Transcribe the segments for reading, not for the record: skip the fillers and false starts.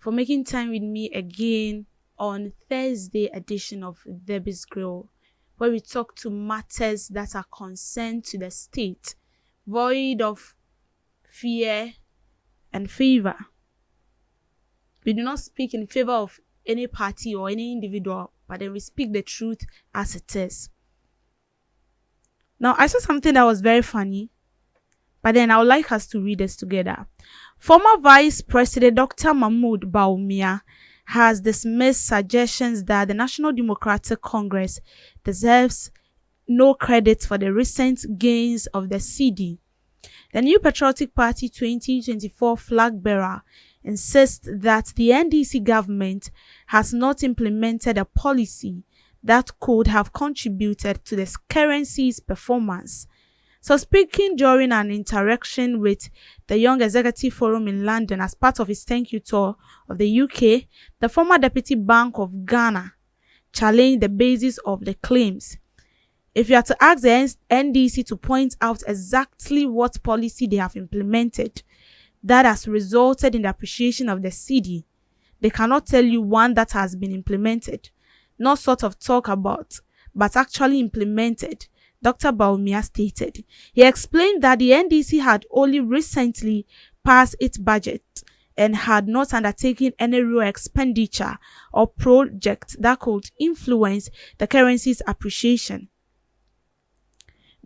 for making time with me again on Thursday edition of Debbie's Grill, where we talk to matters that are concerned to the state, void of fear and favor. We do not speak in favor of any party or any individual, but then we speak the truth as it is. Now, I saw something that was very funny, but then I would like us to read this together. Former Vice President Dr. Mahmoud Bawumia has dismissed suggestions that the National Democratic Congress deserves no credit for the recent gains of the Cedi. The New Patriotic Party 2024 flag bearer insists that the NDC government has not implemented a policy that could have contributed to the currency's performance. So, speaking during an interaction with the Young Executive Forum in London as part of his thank you tour of the UK, the former Deputy Bank of Ghana challenged the basis of the claims. If you are to ask the NDC to point out exactly what policy they have implemented that has resulted in the appreciation of the Cedi, they cannot tell you one that has been implemented, not sort of talk about, but actually implemented, Dr. Bawumia stated. He explained that the NDC had only recently passed its budget and had not undertaken any real expenditure or project that could influence the currency's appreciation.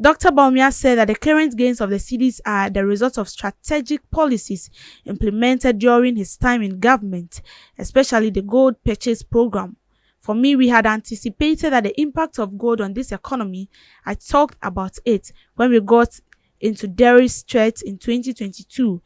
Dr. Bawumia said that the current gains of the Cedis are the result of strategic policies implemented during his time in government, especially the gold purchase program. For me, we had anticipated that the impact of gold on this economy. I talked about it when we got into Dairy's Strait in 2022.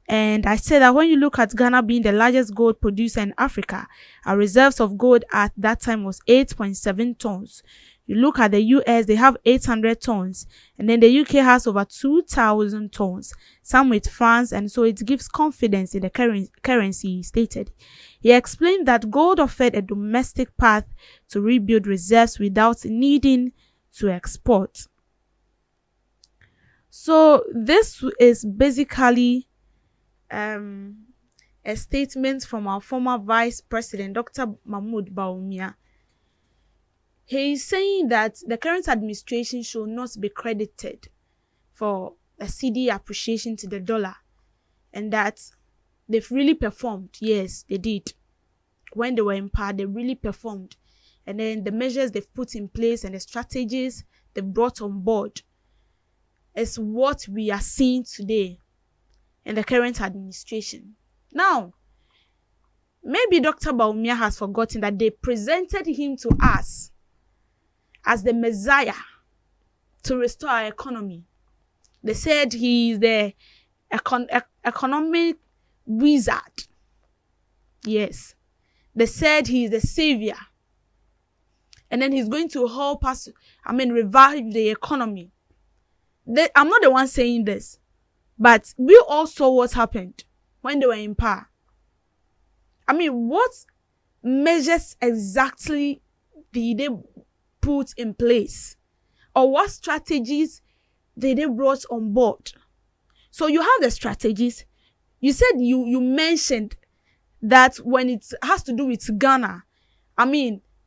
And I said that when you look at Ghana being the largest gold producer in Africa, our reserves of gold at that time was 8.7 tons. You look at the US, they have 800 tons. And then the UK has over 2,000 tons, some with France, and so it gives confidence in the currency, he stated. He explained that gold offered a domestic path to rebuild reserves without needing to export. So this is basically a statement from our former Vice President, Dr. Mahmoud Bawumia. He is saying that the current administration should not be credited for a Cedi appreciation to the dollar, and that they've really performed. Yes, they did. When they were in power, they really performed. And then the measures they've put in place and the strategies they've brought on board is what we are seeing today in the current administration. Now, maybe Dr. Bawumia has forgotten that they presented him to us as the Messiah to restore our economy. They said he is the economic wizard. Yes. They said he is the savior. And then he's going to help us, revive the economy. I'm not the one saying this, but we all saw what happened when they were in power. What measures exactly did they put in place, or what strategies did they brought on board? So you have the strategies. You said you mentioned that when it has to do with Ghana,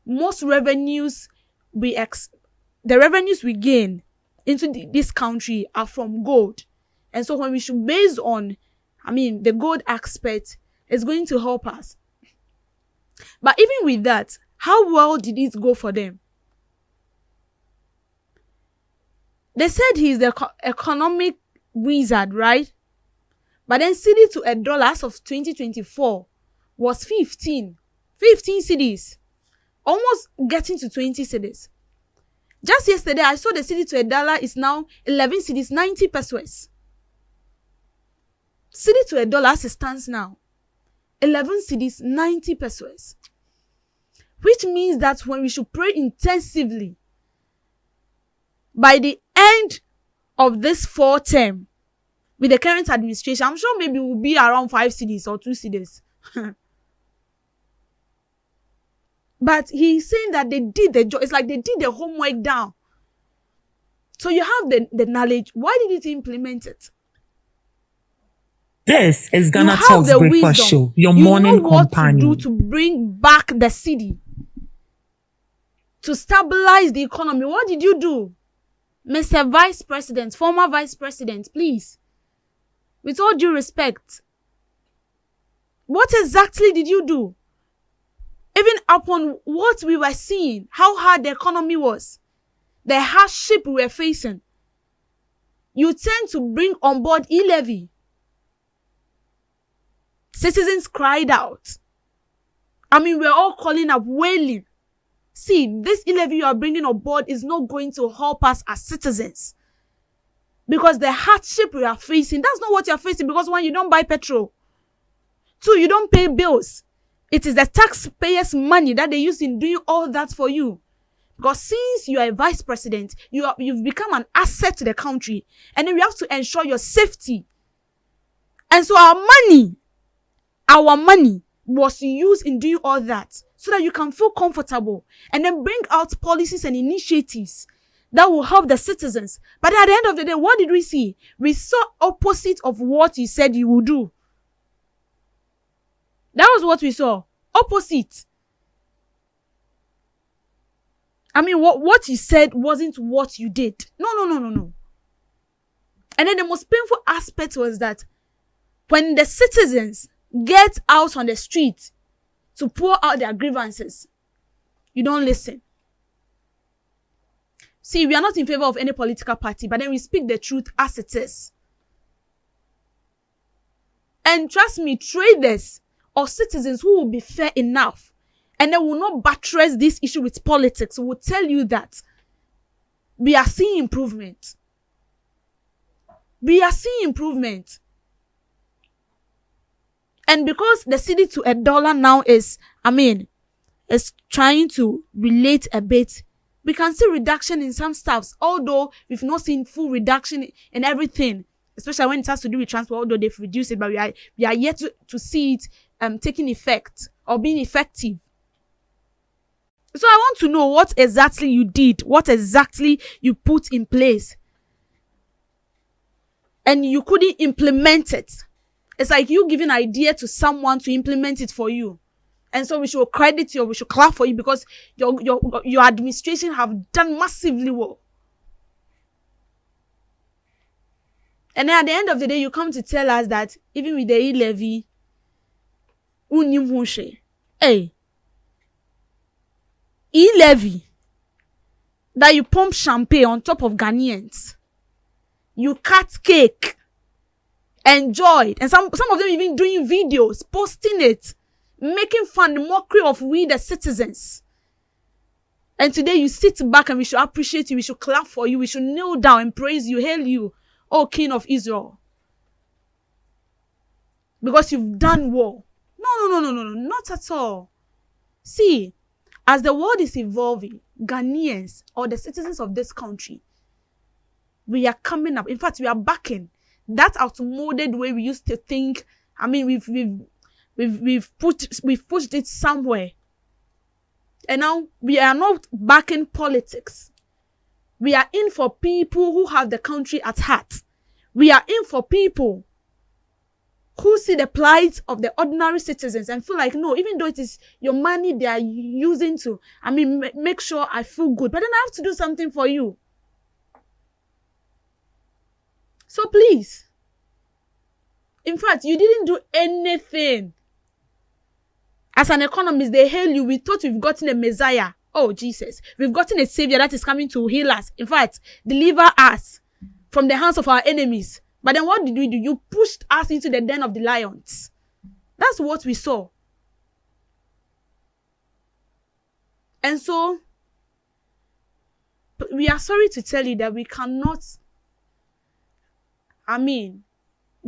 most revenues the revenues we gain into this country are from gold, and so when we should base on the gold aspect, it's going to help us. But even with that, how well did it go for them? They said he's the economic wizard, right? But then Cedi to a dollar as of 2024 was 15 cedis, almost getting to 20 cedis. Just yesterday, I saw the Cedi to a dollar is now 11 cedis, 90 pesos. Cedi to a dollar as it stands now, 11 cedis, 90 pesos. Which means that when we should pray intensively, by the end of this 4th term, with the current administration, I'm sure maybe we'll be around 5 cedis or 2 cedis. But he's saying that they did the job. It's like they did the homework down. So you have the knowledge. Why did it implement it? This is You Ghana have Talks the Breakfast wisdom. Show, your You know morning what to do companion. to bring back the city, to stabilize the economy. What did you do, Mr. Vice President, former Vice President? Please, with all due respect, what exactly did you do? Even upon what we were seeing, how hard the economy was, the hardship we were facing, you tend to bring on board e-levy. Citizens cried out. I mean, we're all calling up, wailing. See, this e-levy you are bringing on board is not going to help us as citizens. Because the hardship we are facing, that's not what you're facing. Because one, you don't buy petrol. Two, you don't pay bills. It is the taxpayers' money that they use in doing all that for you. Because since you are a vice president, you've become an asset to the country. And then we have to ensure your safety. And so our money was used in doing all that so that you can feel comfortable and then bring out policies and initiatives that will help the citizens. But at the end of the day, what did we see? We saw opposite of what you said you would do. That was what we saw. Opposite. I mean, what you said wasn't what you did. No. And then the most painful aspect was that when the citizens get out on the street to pour out their grievances, you don't listen. See, we are not in favor of any political party, but then we speak the truth as it is. And trust me, traders or citizens who will be fair enough and they will not buttress this issue with politics will tell you that we are seeing improvement. We are seeing improvement. And because the cedi to $1 now is trying to relate a bit, we can see reduction in some stuffs, although we've not seen full reduction in everything, especially when it has to do with transport, although they've reduced it, but we are yet to see it taking effect or being effective. So I want to know what exactly you did, what exactly you put in place, and you couldn't implement it. It's like you giving an idea to someone to implement it for you. And so we should credit you, we should clap for you because your administration have done massively well. And then at the end of the day, you come to tell us that even with the e-levy, hey, e-levy, that you pump champagne on top of Ghanaians, you cut cake, enjoyed, and some of them even doing videos, posting it, making fun, mockery of we the citizens. And today you sit back and we should appreciate you, we should clap for you, we should kneel down and praise you, hail you, O King of Israel. Because you've done well. No, not at all. See, as the world is evolving, Ghanaians or the citizens of this country, we are coming up. In fact, we are backing that outmoded way we used to think. I mean, we've pushed it somewhere. And now we are not backing politics. We are in for people who have the country at heart. We are in for people who see the plight of the ordinary citizens and feel like, no, even though it is your money they are using to, make sure I feel good, but then I have to do something for you. So please, in fact, you didn't do anything. As an economist, they hail you. We thought we've gotten a Messiah. Oh, Jesus. We've gotten a Savior that is coming to heal us. In fact, deliver us from the hands of our enemies. But then what did we do? You pushed us into the den of the lions. That's what we saw. And so, we are sorry to tell you that we cannot,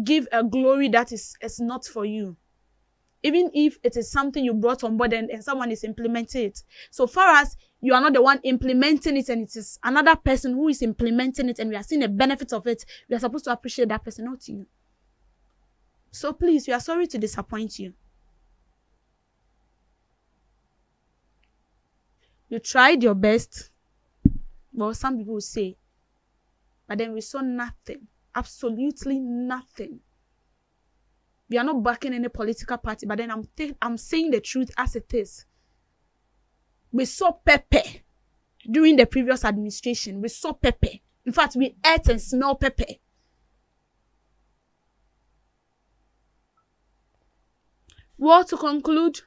give a glory that is not for you. Even if it is something you brought on board and someone is implementing it. So far as you are not the one implementing it and it is another person who is implementing it and we are seeing the benefits of it, we are supposed to appreciate that person, not you. So please, we are sorry to disappoint you. You tried your best. Well, some people will say. But then we saw nothing. Absolutely nothing. We are not backing any political party, but then I'm saying the truth as it is. We saw pepper during the previous administration. We saw pepper. In fact, we ate and smell pepper. Well, to conclude,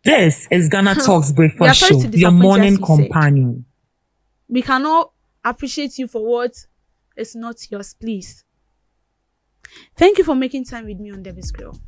this is Ghana Talks Breakfast Show, your morning companion. We cannot appreciate you for what is not yours, please. Thank you for making time with me on Debbie's Grill.